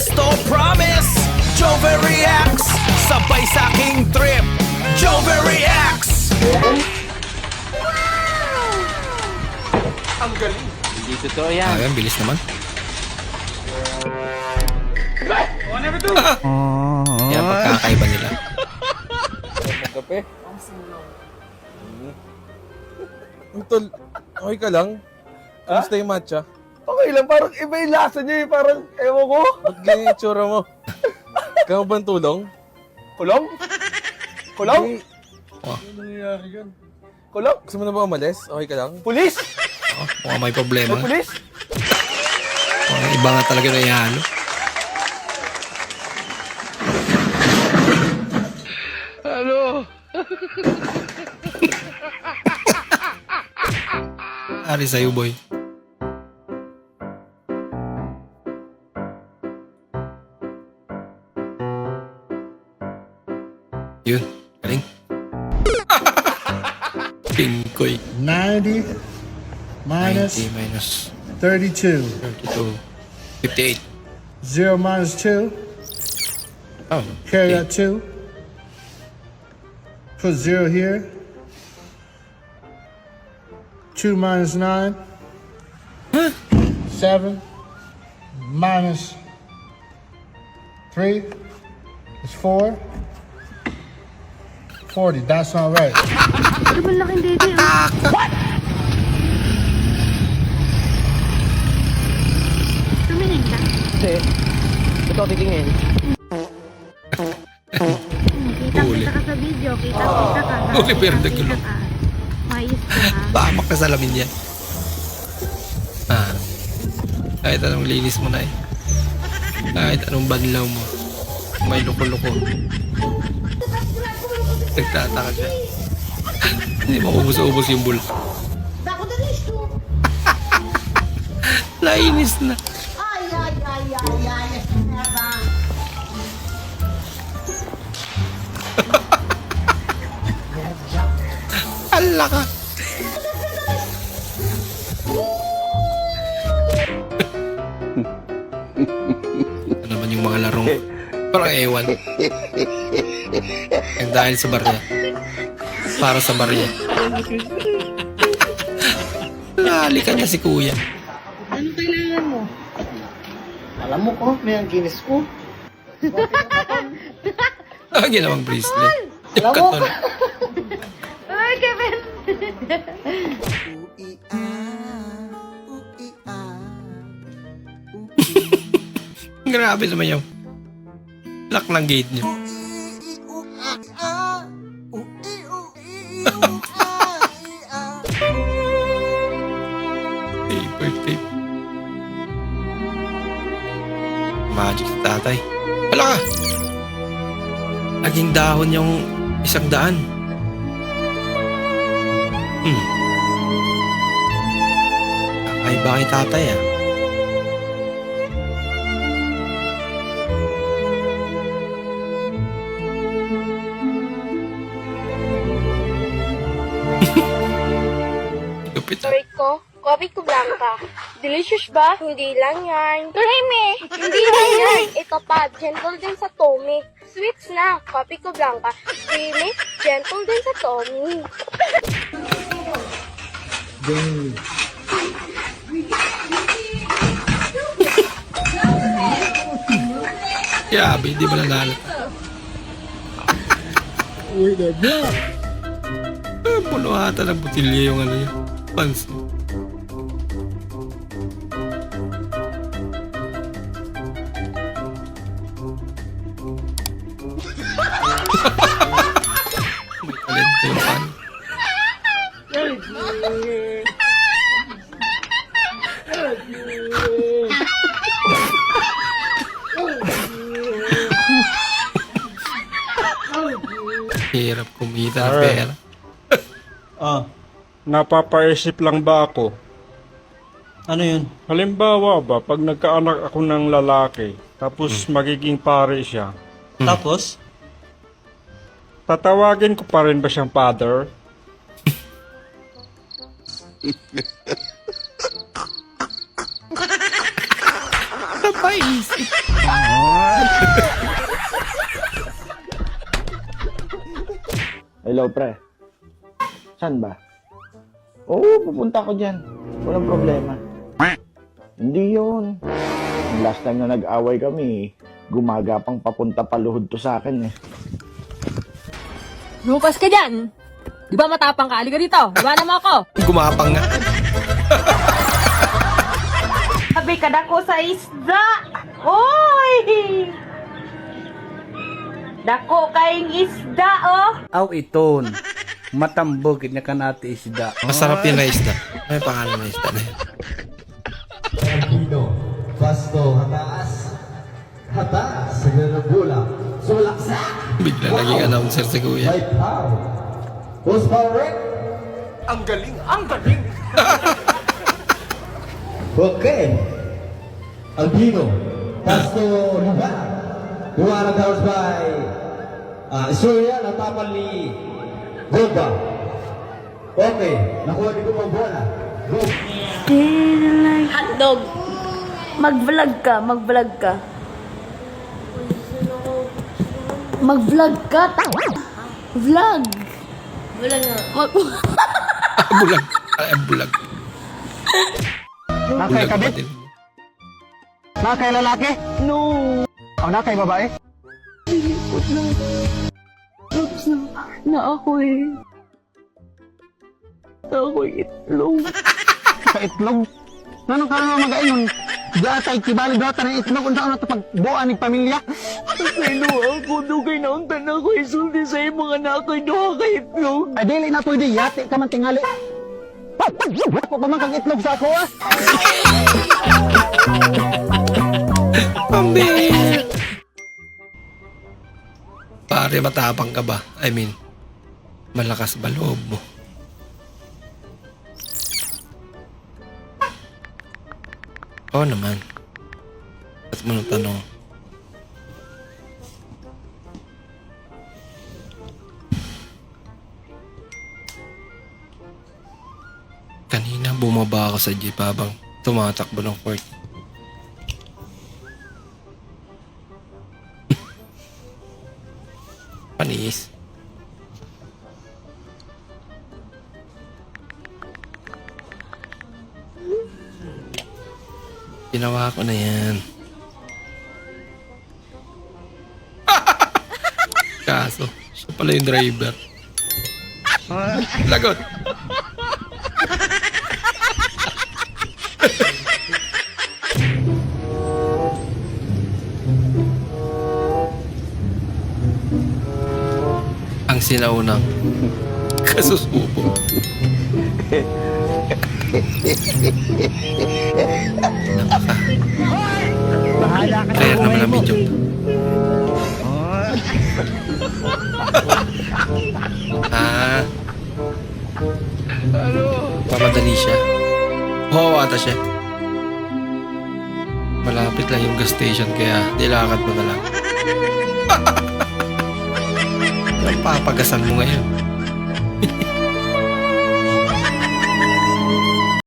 Esto promise, Jove reacts. Sabay sa aking trip, Jove reacts. Ang galing. Hindi totoo yan. Ayan, bilis naman. Yan, pagkakaiba nila. Magkape. Tol, okay ka lang? Kamusta yung matcha? Okay lang, parang iba yung lasa niya eh. Parang, ewan ko. Ba't ganyan yung tsura mo? Kaya mo ba tulong? Kulong? Kulong? Hindi. Ano nangyayari yan? Kulong? Gusto mo na ba umalis? Okay ka lang? Pulis? Oh, mukhang may problema. May pulis? Mukhang iba nga talaga na ihalo. Ano? Ari sa'yo, boy. Yun, galing. Pingkoy. 90 minus 90 minus 32. 32. 58. 0 minus 2. Oh, Carry 58. that 2. Put 0 here. 2 minus 9. 7 minus 3 is 4. 40. That's not right. Ano ba laking dede, oh? Tumingin ka? Hindi. Ito titingin. Kita-kita ka sa video, kita-kita ka. Uli, pero nagulong. Kita ka. Maayos ka, ha? Tamak na salamin yan. Ah. Kahit anong linis mo na eh. Kahit anong banlaw mo. May loko-loko. Nagtataka siya. Hindi mo ubos-ubos yung bulak. Nainis na. Ala ka. Ano naman yung mga larong parang ewan. And dahil sa barya. Para sa barya. Nahalikan niya si kuya. Anong kailangan mo? Alam mo ko, may ang kinis ko. Ah, ginawang bracelet. Yung katon. Ay, Kevin! Grabe naman yung lock ng gate niyo. Paper tape. Magic sa tatay. Wala ka! Naging dahon yung 100. Ay, bakit tatay ah? Lupit ah. Rico, Coffee ko Blanca. Delicious ba? Hindi lang yan. Tureme! Hindi lang yan. Ito pa, gentle din sa tummy. Sweets na, Coffee ko Blanca. Creamy, gentle din sa tummy. Yabi, di ba nanalo? With the block. Puno ata ng butilya yung ano yun. Pansin. May talento yung pan. Hirap kumita ng pera. Napapaisip lang ba ako? Ano yun? Halimbawa ba, pag nagkaanak ako ng lalaki, tapos magiging pare siya, Tapos? tatawagin ko pa rin ba siyang father? Paisip. Hello, pre. Saan ba? Oo, pupunta ko dyan. Walang problema. Hindi yun. Yung last time na nag-away kami, gumagapang papunta paluhod to sa akin eh. Lupas ka dyan! Di ba matapang ka? Halika dito! Iwanan mo ako! Gumapang nga. Sabi ka dako sa isda! Oy! Dako kayong isda, oh! Aw iton. Matambog na ka natin isda. Masarap yun na isda. May pangalan na isda na yun. Bigla naging announcer si Kuya. Ang galing! Ang galing! Okay. Albino. Pasto Luba. Duwara girls by Surya natapan ni Golda. Okay. Nakuha dito ang bola. Go. Hotdog! Mag-vlog ka, mag-vlog ka. Mag-vlog ka, Vlog! Vlog nga. Bulag. Ay, bulag. Nakay Bulag kabit? pa din. Nakay lalaki? No. O nakay babae? Na ako eh. Na ako itlog. Sa itlog? Nanong ka naman mag-ayon? Gatay, kibali dota ng itlog. Unsa na ito pagbuan ng pamilya? Sino ako? Dugay na ang tanan ko isulti sa mga anak ko. Duha ka itlog. Ay, dili na pwede. Yati ka man tingali. Ako pa man kang itlog sa ako, ah. Pambir! Pare, matapang ka ba? I mean, malakas ba loob mo? Oo naman. Ba't mo nang tanong? Kanina bumaba ako sa jeep habang tumatakbo ng court. Panis. Ginawa ko na yan. Kaso, siya pala yung driver. Lagot. Ang sinaunang kasusubo. Napaka. Rare naman ang medyo. Pamadali siya. Oo, ata siya. Malapit lang yung gas station kaya nilakad mo na lang. Ang papagasan mo ngayon.